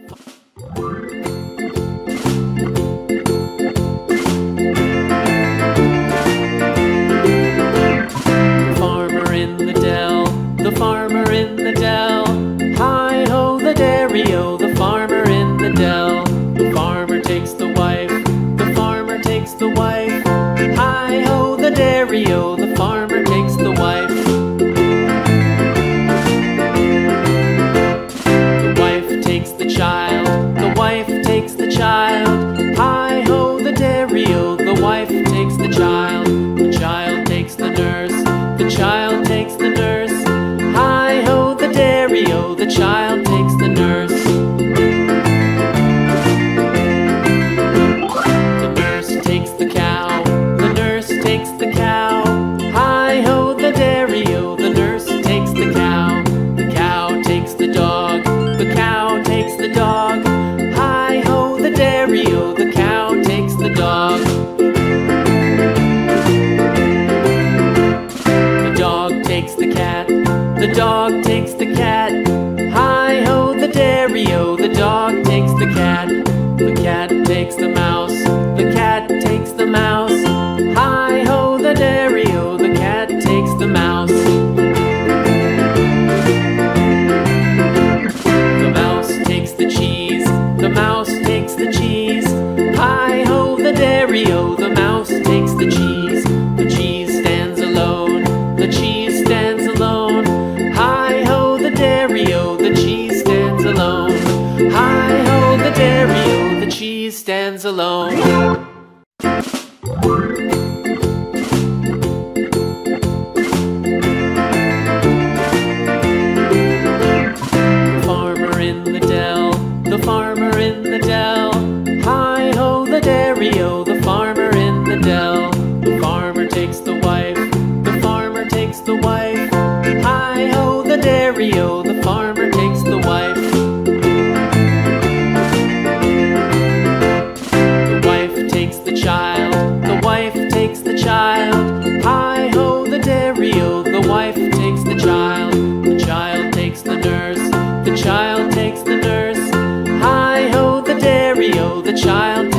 Farmer in the dell, the farmer in the dell. Hi-ho the dairy-o, the farmer in the dell. The farmer takes the wife, the farmer takes the wife. Hi-ho the dairy-o, the farmer takes the wife. The wife takes the child, the wife takes the child. Hi-ho the dairy-o, the wife takes the child. The child takes the nurse, the child takes the nurse. Hi-ho the dairy-o, the child takes the nurse. The nurse takes the cow, the nurse takes the cow. Hi-ho the dairy-o, the nurse takes the cow. The cow takes the dog, the cow takes the dog. Hi-ho the dairy-o, the cow takes the dog. The dog takes the cat, the dog takes the cat. Hi-ho the dairy-o, the dog takes the cat. The cat takes the mouse, the cat takes the mouse. Hi-ho the dairy-o, the cat takes the mouse. The mouse takes the cheese, the mouse takes the cheese. Hi-ho the dairy-o, the mouse takes the cheese. The cheese stands alone, the cheese stands alone. Hi-ho the dairy-o, the cheese stands alone. Hi-ho the dairy-o, the cheese stands alone. The farmer in the dell, the farmer in the dell. Hi-ho the dairy-o, the farmer in the dell. The farmer takes the wife, the farmer takes the wife. Hi-ho the dairy-o, the farmer takes the wife. The wife takes the child, the wife takes the child. Hi-ho the dairy-o, the wife takes the child. The child takes the nurse, the child takes the nurse. Hi-ho the dairy-o, the child